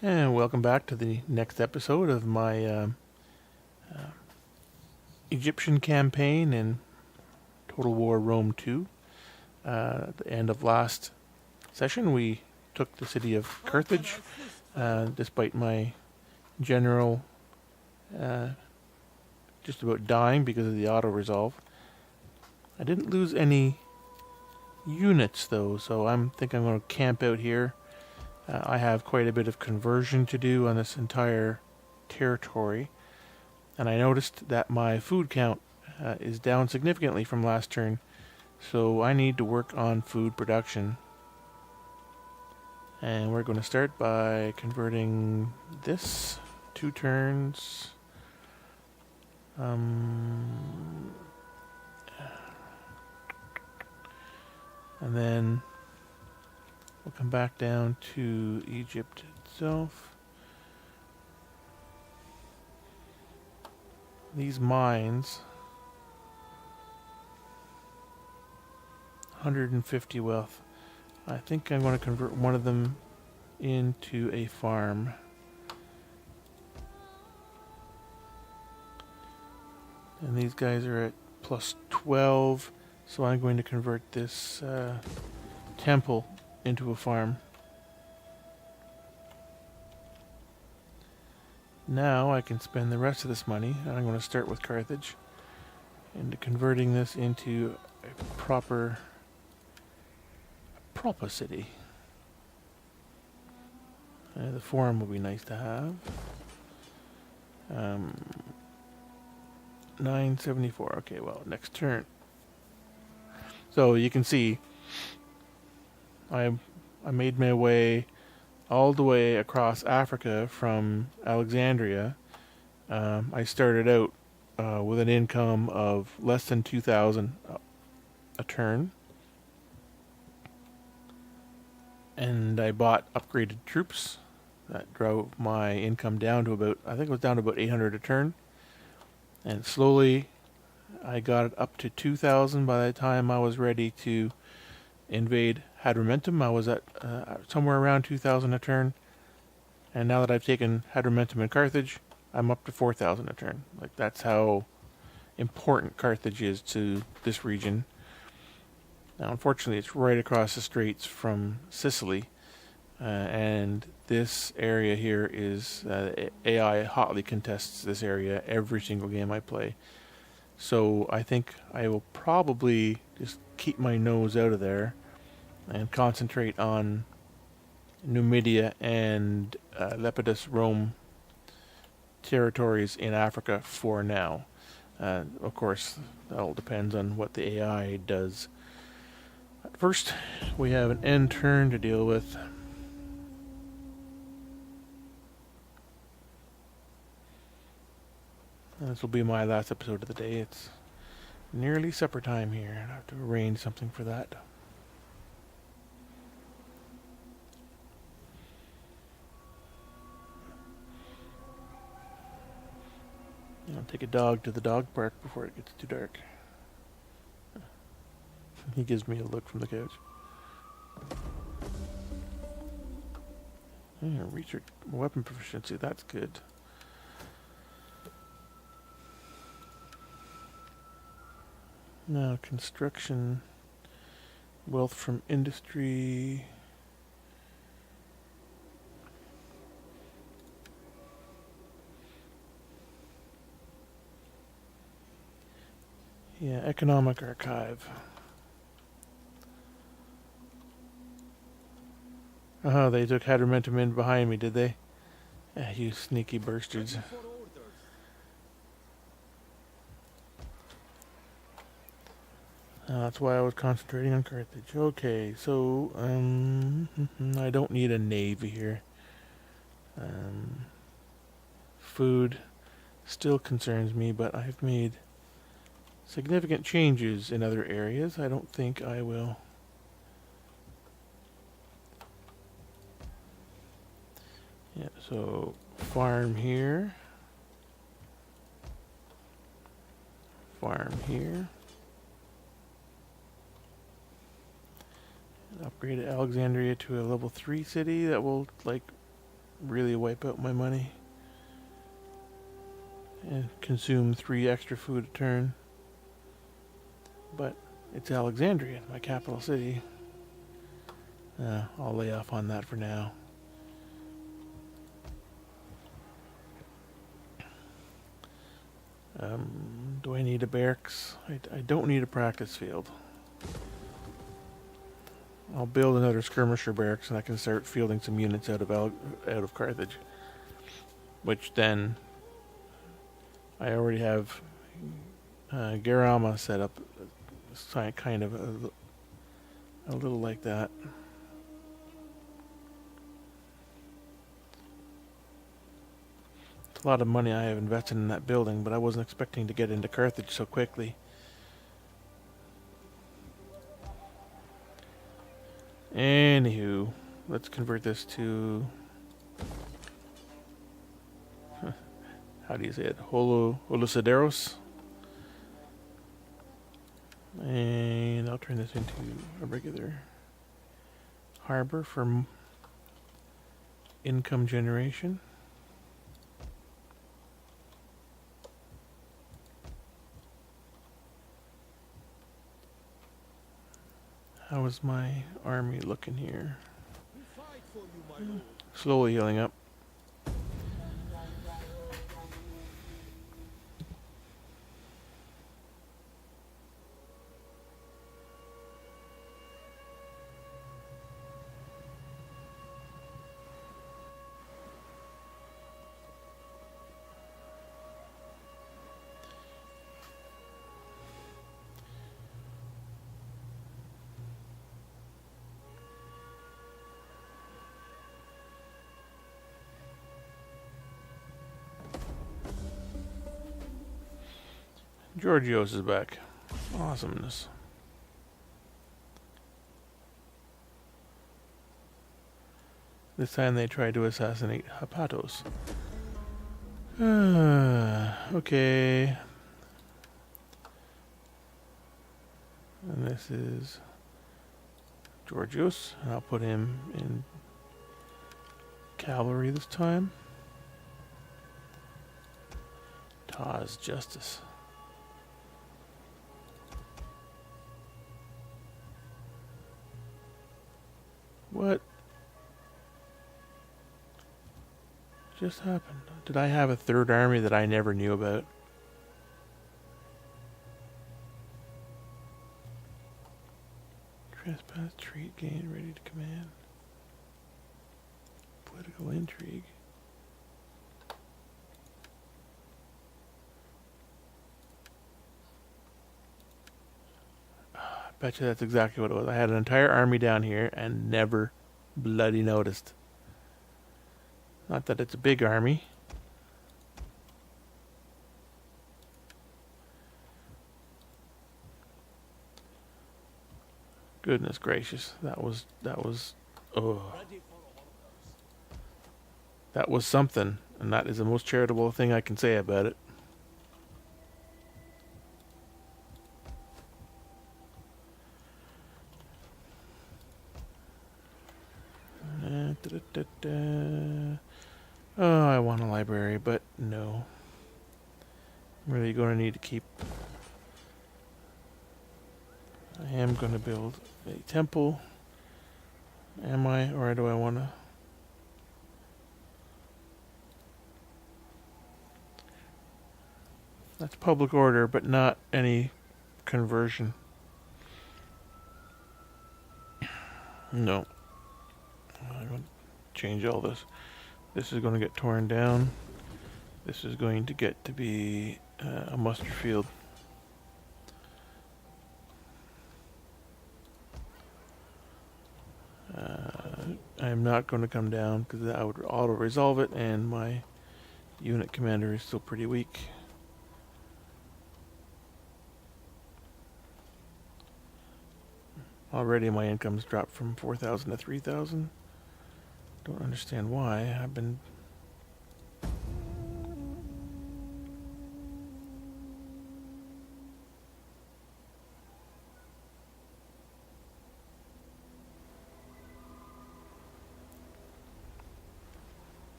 And welcome back to the next episode of my Egyptian campaign in Total War Rome 2. At the end of last session, we took the city of Carthage, despite my general just about dying because of the auto-resolve. I didn't lose any units, though, so I think I'm going to camp out here. I have quite a bit of conversion to do on this entire territory, and I noticed that my food count is down significantly from last turn, so I need to work on food production. And we're going to start by converting this 2 turns. And then we'll come back down to Egypt itself. These mines, 150 wealth. I think I'm going to convert one of them into a farm. And these guys are at plus 12, so I'm going to convert this temple into a farm. Now I can spend the rest of this money, and I'm going to start with Carthage, into converting this into a proper city. The forum will be nice to have. 974. Okay, well, next turn. So you can see I made my way all the way across Africa from Alexandria. I started out with an income of less than 2,000 a turn. And I bought upgraded troops. That drove my income down to about, I think it was down to about 800 a turn. And slowly I got it up to 2,000 by the time I was ready to invade Hadrumetum. I was at somewhere around 2,000 a turn. And now that I've taken Hadrumetum and Carthage, I'm up to 4,000 a turn. Like, that's how important Carthage is to this region. Now, unfortunately, it's right across the straits from Sicily. And this area here is AI hotly contests this area every single game I play. So I think I will probably just keep my nose out of there and concentrate on Numidia and Lepidus Rome territories in Africa for now. Of course, that all depends on what the AI does. But first, we have an end turn to deal with. This will be my last episode of the day. It's nearly supper time here. I have to arrange something for that. I'll take a dog to the dog park before it gets too dark. He gives me a look from the couch. Yeah, research weapon proficiency, that's good. Now, construction, wealth from industry. Yeah, economic archive. Oh, they took Hadrumetum in behind me, did they? You sneaky bastards. That's why I was concentrating on Carthage. Okay, so I don't need a navy here. Food still concerns me, but I've made significant changes in other areas. I don't think I will. Yeah, so farm here. Farm here. Upgraded Alexandria to a level 3 city that will, like, really wipe out my money and consume 3 extra food a turn. But it's Alexandria, my capital city. I'll lay off on that for now. Do I need a barracks? I don't need a practice field. I'll build another skirmisher barracks, and I can start fielding some units out of Carthage. Which then, I already have Garama set up, kind of a little like that. It's a lot of money I have invested in that building, but I wasn't expecting to get into Carthage so quickly. Anywho, let's convert this to... how do you say it? Holosaderos. And I'll turn this into a regular harbor for income generation. How is my army looking here? Slowly healing up. Georgios is back. Awesomeness. This time they tried to assassinate Hepatos. Okay. And this is Georgios. And I'll put him in cavalry this time. Taz Justice. What just happened? Did I have a third army that I never knew about? Trespass, treat, gain, ready to command. Political intrigue. Bet you that's exactly what it was. I had an entire army down here and never bloody noticed. Not that it's a big army. Goodness gracious. That was that was something, and that is the most charitable thing I can say about it. Oh, I want a library, but no. I'm really going to need to keep... I am going to build a temple. Am I? Or do I want to... That's public order, but not any conversion. No. I'm going to change all this. This is going to get torn down. This is going to get to be a muster field. I'm not going to come down because that would auto-resolve it, and my unit commander is still pretty weak. Already my income's dropped from 4,000 to 3,000. Don't understand why. I've been...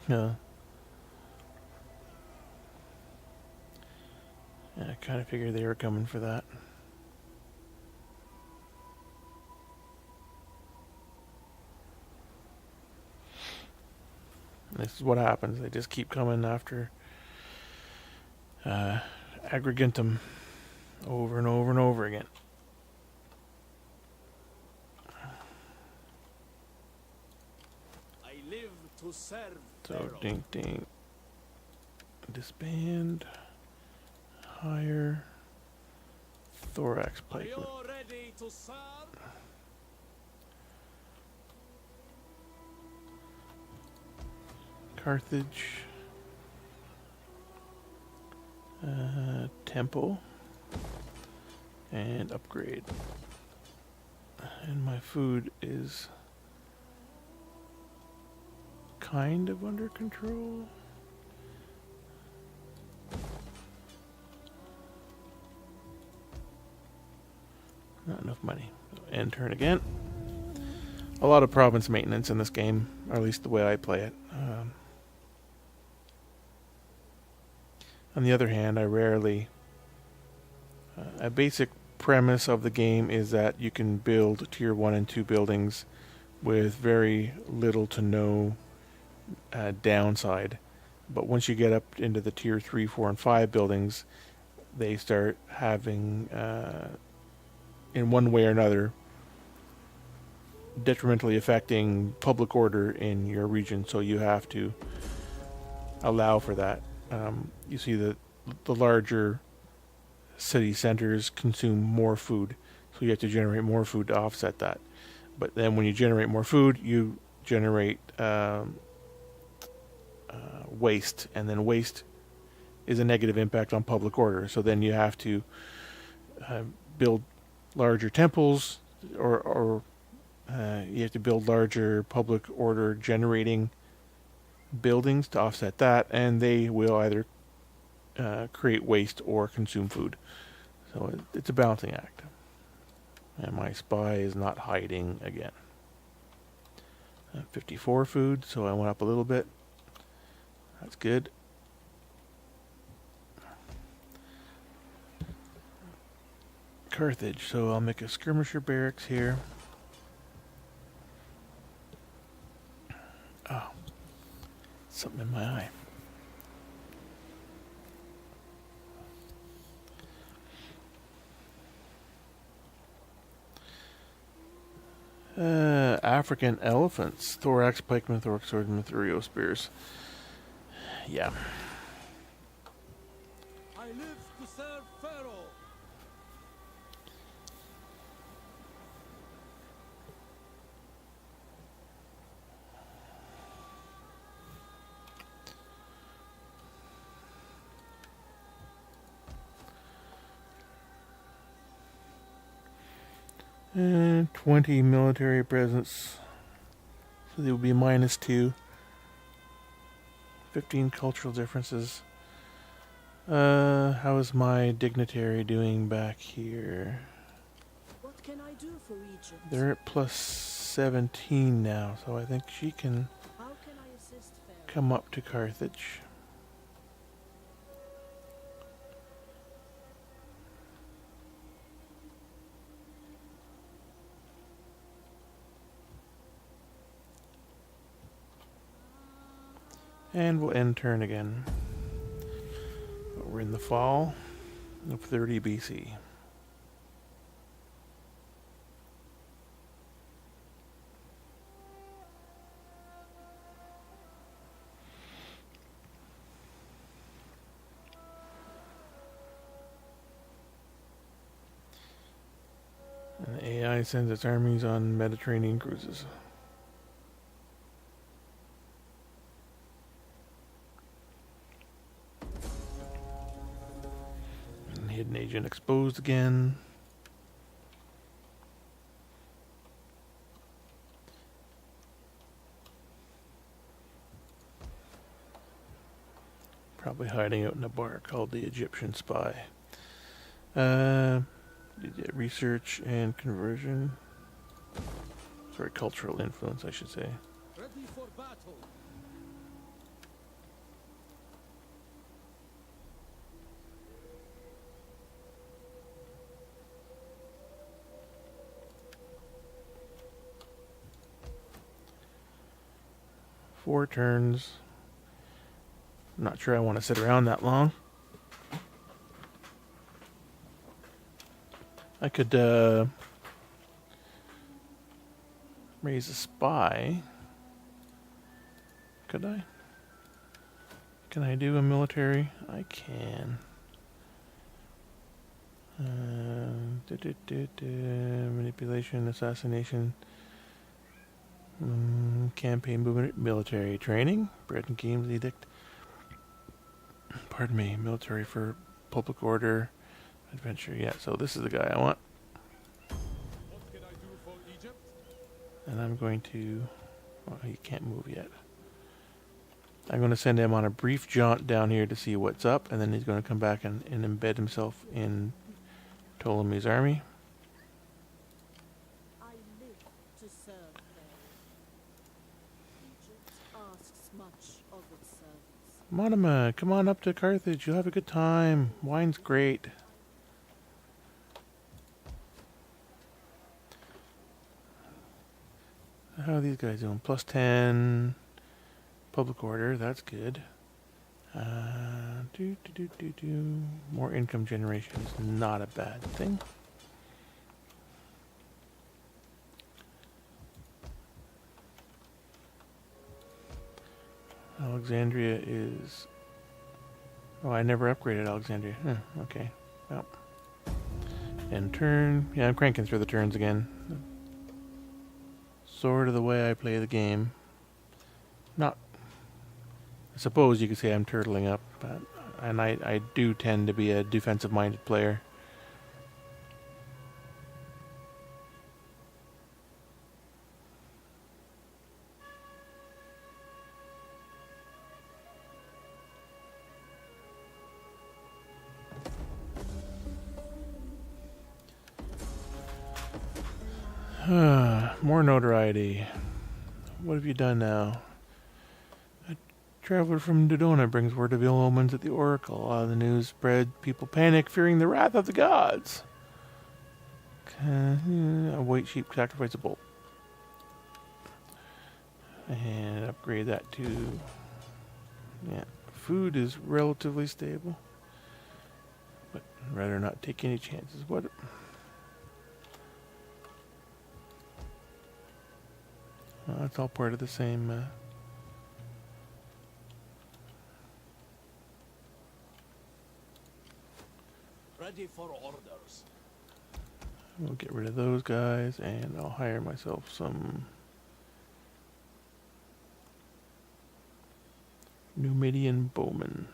Yeah. Yeah, I kind of figured they were coming for that. This is what happens. They just keep coming after Agrigentum over and over and over again. I live to serve. So, ding ding. Disband. Higher. Thorax Are you pikeman. ready to serve? Carthage. Temple. And upgrade. And my food is kind of under control. Not enough money. End turn again. A lot of province maintenance in this game, or at least the way I play it. On the other hand, I rarely... a basic premise of the game is that you can build tier 1 and 2 buildings with very little to no downside. But once you get up into the tier 3, 4, and 5 buildings, they start having, in one way or another, detrimentally affecting public order in your region. So you have to allow for that. You see that the larger city centers consume more food, so you have to generate more food to offset that. But then when you generate more food, you generate waste, and then waste is a negative impact on public order. So then you have to build larger temples, or you have to build larger public order generating buildings to offset that, and they will either create waste or consume food. So it's a balancing act. And my spy is not hiding again. 54 food, so I went up a little bit. That's good. Carthage, so I'll make a skirmisher barracks here. Oh, something in my eye. African elephants, thorax, pikemen, thorax swordsmen, Thurio spears. Yeah. I live to serve Pharaoh. And 20 military presence. So they will be -2. 15 cultural differences. How is my dignitary doing back here? What can I do for Egypt? They're at +17 now, so I think she can How can I assist Pharaoh? come up to Carthage. And we'll end turn again. We're in the fall of 30 BC. And the AI sends its armies on Mediterranean cruises. Hidden agent exposed again. Probably hiding out in a bar called the Egyptian Spy. Research and conversion. Sorry, cultural influence, I should say. Ready for battle. 4 turns. I'm not sure I want to sit around that long. I could raise a spy. Could I? Can I do a military? I can. Manipulation, assassination, campaign movement, military training, bread and games edict. Pardon me, military for public order, adventure. Yeah, so this is the guy I want. What can I do for Egypt? And I'm going to... Oh, he can't move yet. I'm going to send him on a brief jaunt down here to see what's up, and then he's going to come back and embed himself in Ptolemy's army. I live to serve Pharaoh. Egypt asks much of its servants. Monima, come on up to Carthage. You'll have a good time. Wine's great. How are these guys doing? Plus 10. Public order, that's good. More income generation is not a bad thing. Alexandria is... Oh, I never upgraded Alexandria. Okay. Well. End turn. Yeah, I'm cranking through the turns again. Sort of the way I play the game. Not... I suppose you could say I'm turtling up, but... And I do tend to be a defensive-minded player. More notoriety. What have you done now? A traveler from Dodona brings word of ill omens at the Oracle. The news spread. People panic, fearing the wrath of the gods. A white sheep sacrifice a bull. And upgrade that to... Yeah, food is relatively stable. But I'd rather not take any chances. What... Well, it's all part of the same... Ready for orders. We'll get rid of those guys, and I'll hire myself some... Numidian bowmen.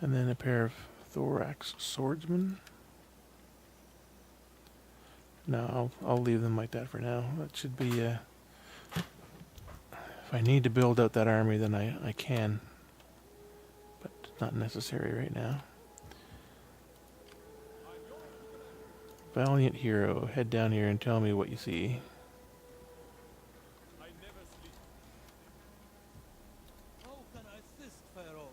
And then a pair of thorax swordsmen. No, I'll leave them like that for now. That should be... if I need to build out that army, then I can. But it's not necessary right now. Valiant hero, head down here and tell me what you see. I never sleep. How can I assist Pharaoh?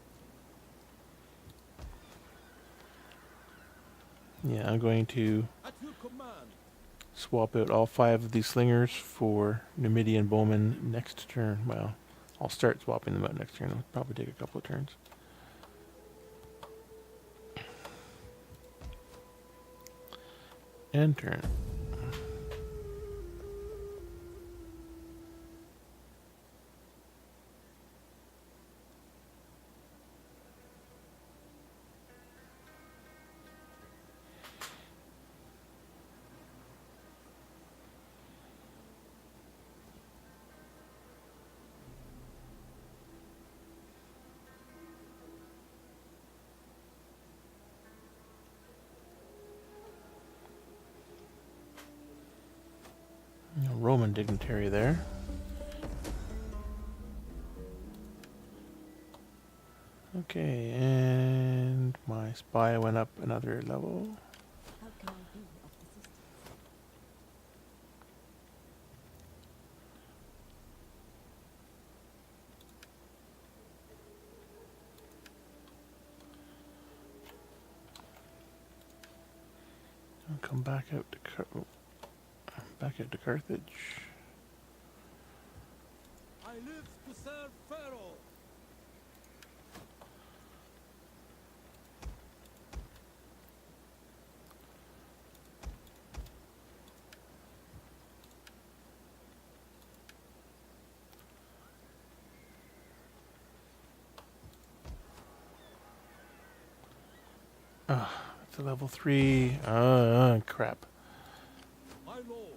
Yeah, I'm going to At your command. swap out all 5 of these slingers for Numidian bowmen next turn. Well, I'll start swapping them out next turn. It'll probably take a couple of turns. End turn. A Roman dignitary there. Okay, and my spy went up another level. How can I be of assistance? I'll come back out to Carthage. I live to serve Pharaoh. It's a level 3. Crap. My lord.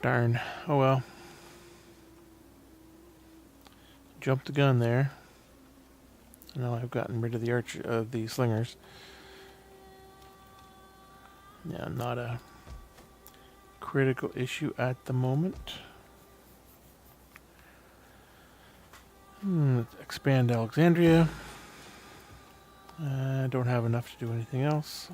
Darn. Oh well. Jumped the gun there. Now I've gotten rid of the slingers. Yeah, not a critical issue at the moment. Let's expand Alexandria. I don't have enough to do anything else.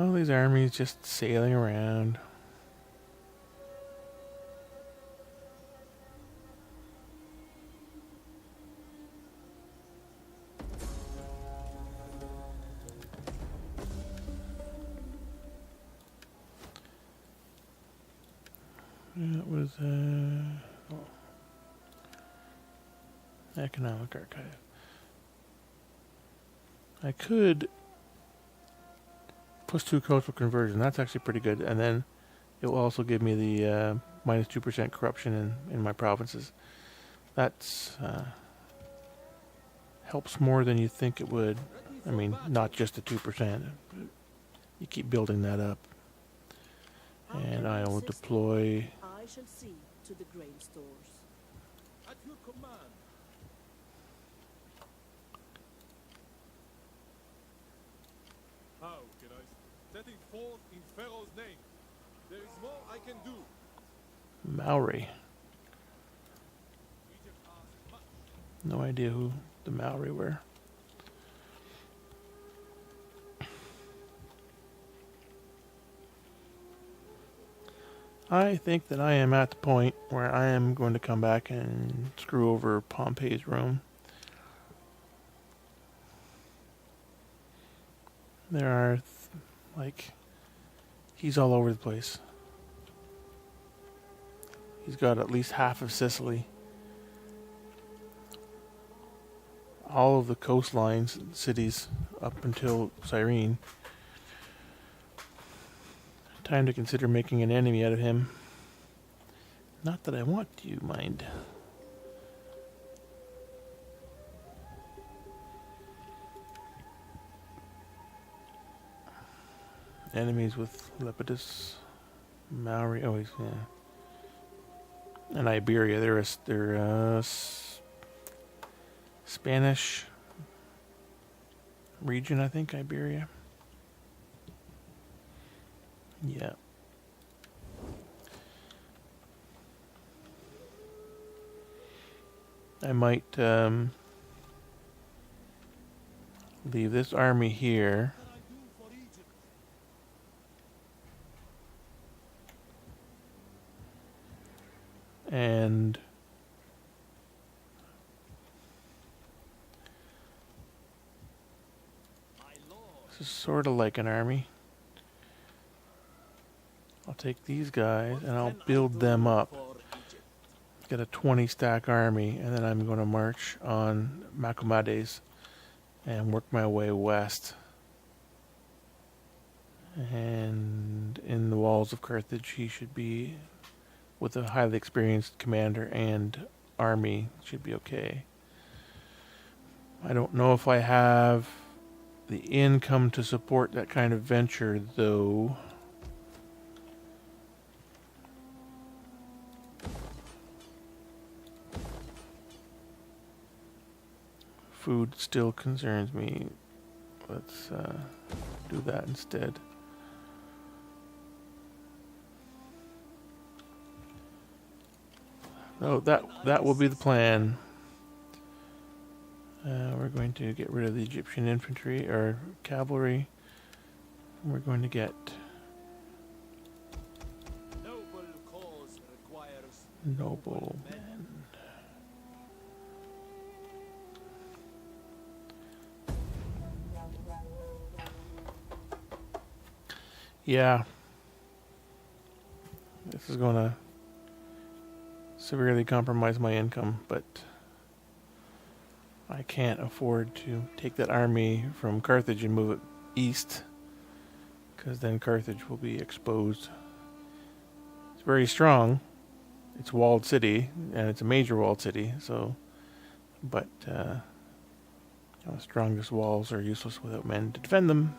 All these armies just sailing around. That was Economic Archive. I could +2 cultural conversion. That's actually pretty good. And then it will also give me the -2% corruption in my provinces. That's helps more than you think it would. I mean, not just the 2%. You keep building that up. And I will deploy. I shall see to the grain stores. At your command. How can I setting forth in Pharaoh's name? There is more I can do. Maori. Egypt asks much. No idea who the Maori were. I think that I am at the point where I am going to come back and screw over Pompey's Rome. There are, he's all over the place. He's got at least half of Sicily. All of the coastlines, cities up until Cyrene. Time to consider making an enemy out of him. Not that I want to, mind. Enemies with Lepidus, Maori. Oh, he's yeah. And Iberia. They're Spanish region, I think. Iberia. Yeah. I might leave this army here. What can I do for Egypt? And My lord. this is sort of like an army. I'll take these guys and I'll build them up. Get a 20 stack army, and then I'm going to march on Macomades and work my way west. And in the walls of Carthage, he should be, with a highly experienced commander and army, should be okay. I don't know if I have the income to support that kind of venture, though. food still concerns me. Let's do that instead. No, that will be the plan. We're going to get rid of the Egyptian infantry or cavalry. We're going to get Noble cause requires noble men. Yeah. This is going to severely compromise my income, but I can't afford to take that army from Carthage and move it east, because then Carthage will be exposed. It's very strong. It's a walled city, and it's a major walled city, so, but the strongest walls are useless without men to defend them.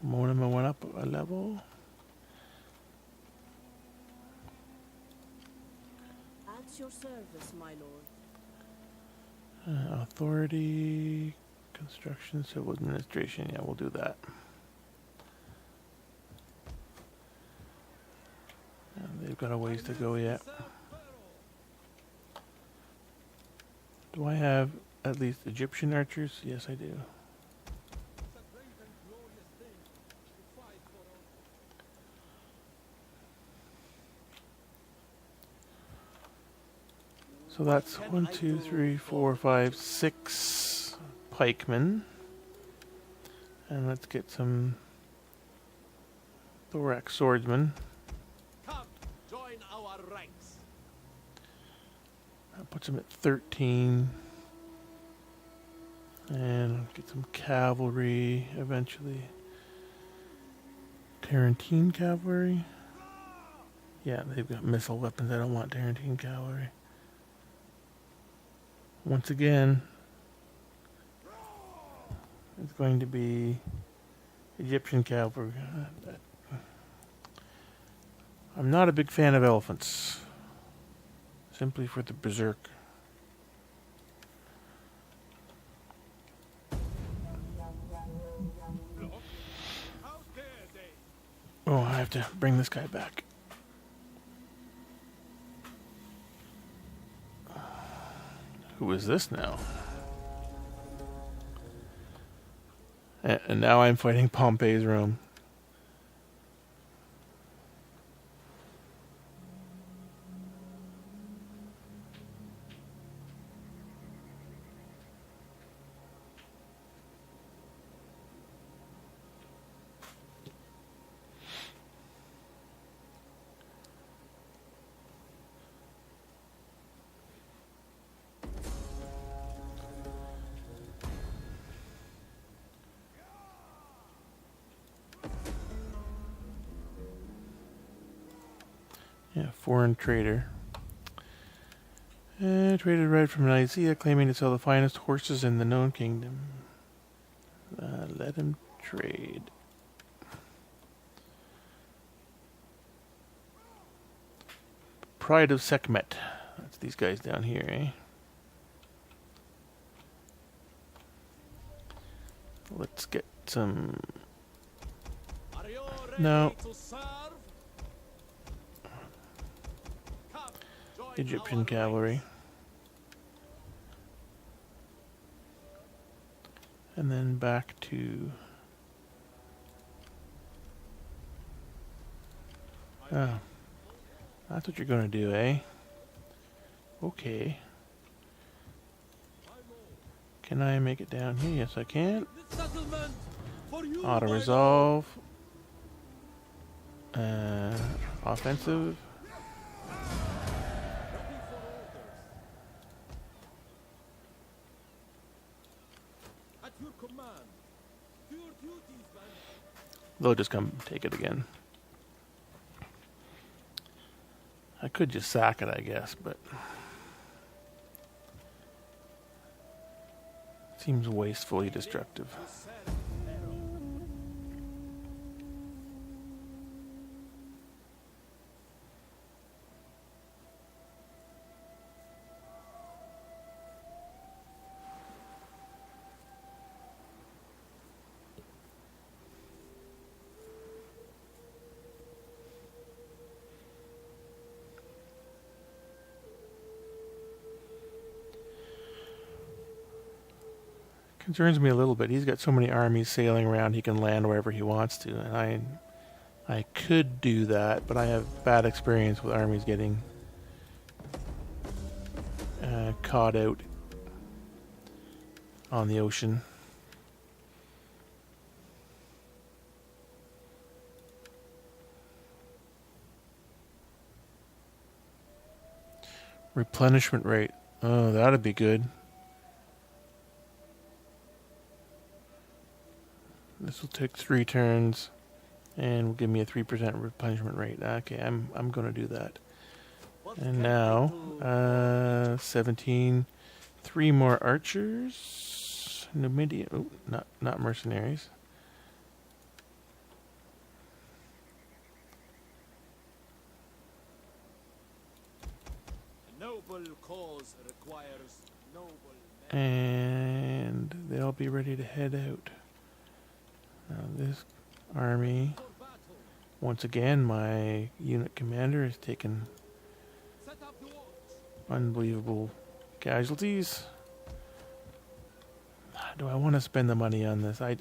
Monima went up a level. At your service, my lord. Authority, construction, civil administration. Yeah, we'll do that. And they've got a ways to go yet. Do I have at least Egyptian archers? Yes, I do. it's a great and glorious thing to fight for our So that's 1, 2, 3, 4, 5, 6 pikemen. And let's get some thorax swordsmen. Come, join our ranks. That puts them at 13. And get some cavalry eventually. Tarentine cavalry. Yeah, they've got missile weapons. I don't want Tarentine cavalry. Once again, it's going to be Egyptian cavalry. I'm not a big fan of elephants. Simply for the berserk. How dare they? Oh, I have to bring this guy back. Who is this now? And now I'm fighting Pompey's Rome. Yeah, foreign trader. Traded right from Nicaea, claiming to sell the finest horses in the known kingdom. Let him trade. Pride of Sekhmet. That's these guys down here, eh? Let's get some... Are you ready No. to serve? Come, join Egyptian our cavalry. ranks. And then back to... Oh. That's what you're gonna do, eh? Okay. Can I make it down here? Yes, I can. This settlement for you, Auto my resolve. Offensive. lord. Ready for orders. At your command. Do your duties, man. They'll just come take it again. I could just sack it, I guess, but seems wastefully destructive. To serve Pharaoh. Concerns me a little bit. He's got so many armies sailing around he can land wherever he wants to, and I could do that, but I have bad experience with armies getting caught out on the ocean. Replenishment rate. Oh, that'd be good. This will take 3 turns and will give me a 3% replenishment rate. Okay, I'm going to do that. And now, 17, 3 more archers. Numidian, oh, not mercenaries. A noble cause requires noble men. And they'll be ready to head out. Now this army, For battle. once again, my unit commander has taken Set up the watch. unbelievable casualties. Do I want to spend the money on this? I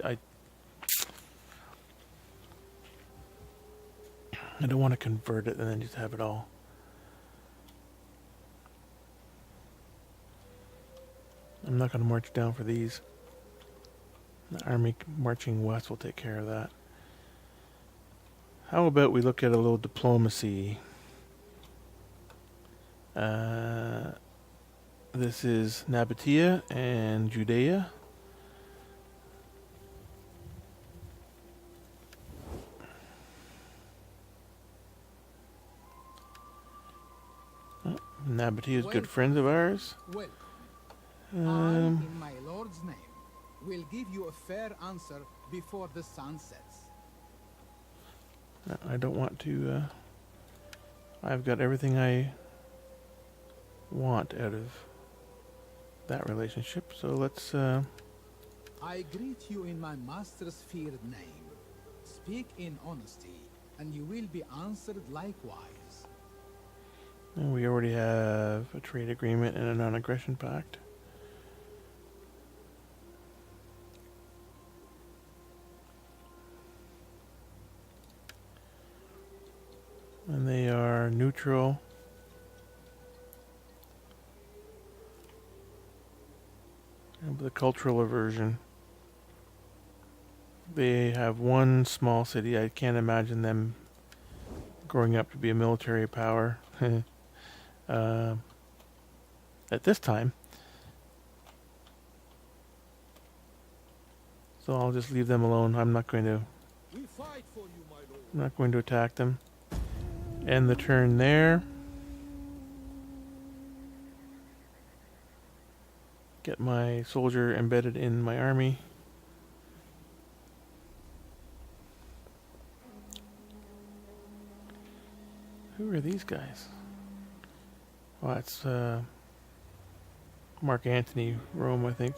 don't want to convert it and then just have it all. I'm not going to march down for these. The army marching west will take care of that. How about we look at a little diplomacy? This is Nabatea and Judea. Nabatea is good friends of ours. Welcome. I, in my lord's name, will give you a fair answer before the sun sets. I don't want to. I've got everything I want out of that relationship, so let's. I greet you in my master's feared name. Speak in honesty, and you will be answered likewise. We already have a trade agreement and a non-aggression pact. And they are neutral. And with a cultural aversion. They have one small city. I can't imagine them growing up to be a military power at this time. So I'll just leave them alone. I'm not going to. We fight for you, my lord. I'm not going to attack them. End the turn there. Get my soldier embedded in my army. Who are these guys? Oh, it's Mark Antony, Rome, I think.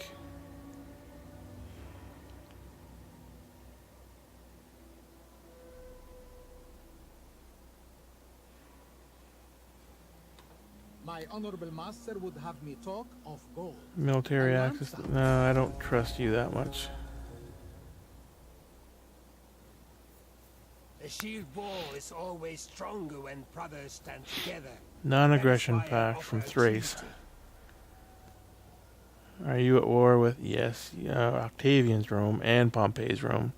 My honorable master would have me talk of gold. Military I want access. some. No, I don't trust you that much. The shield wall is always stronger when brothers stand together. Non-aggression That is why I pact from offer a Thrace. treaty. Are you at war with? Yes, Octavian's Rome and Pompey's Rome.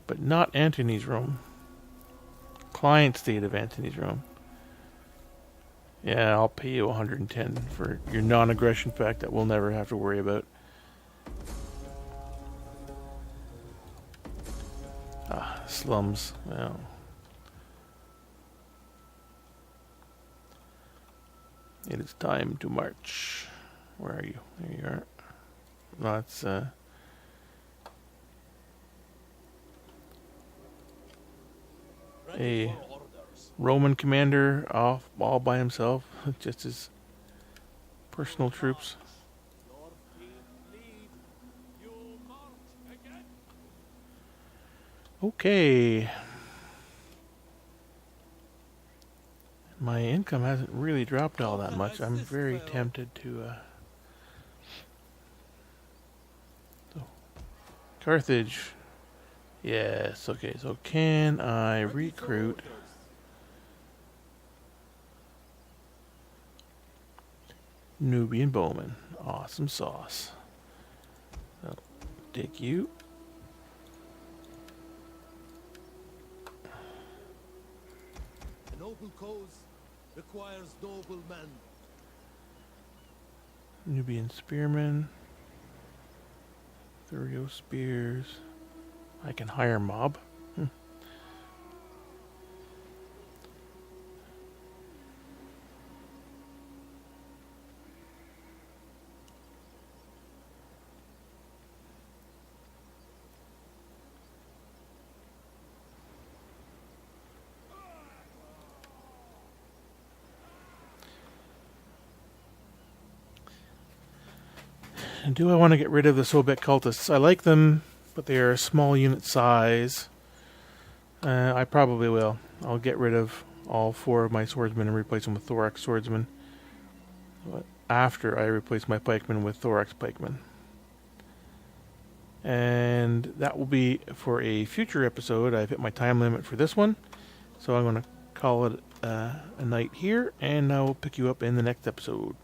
But not Antony's Rome. Client state of Antony's Rome. Yeah, I'll pay you 110 for your non-aggression pact that we'll never have to worry about. Ah, slums. Well. It is time to march. Where are you? There you are. That's Ready a for orders. Roman commander off all by himself, just his personal troops. Lord in lead. You march again. Okay. My income hasn't really dropped all that much. I'm very tempted to Carthage. Yes, okay, so can I recruit Nubian Bowman? Awesome sauce. So, take you. A noble cause requires noble men. Nubian Spearmen. Thurio Spears. I can hire mob. Do I want to get rid of the Sobek cultists? I like them, but they are a small unit size. I probably will. I'll get rid of all 4 of my swordsmen and replace them with thorax swordsmen. But after I replace my pikemen with thorax pikemen. And that will be for a future episode. I've hit my time limit for this one. So I'm going to call it a night here, and I will pick you up in the next episode.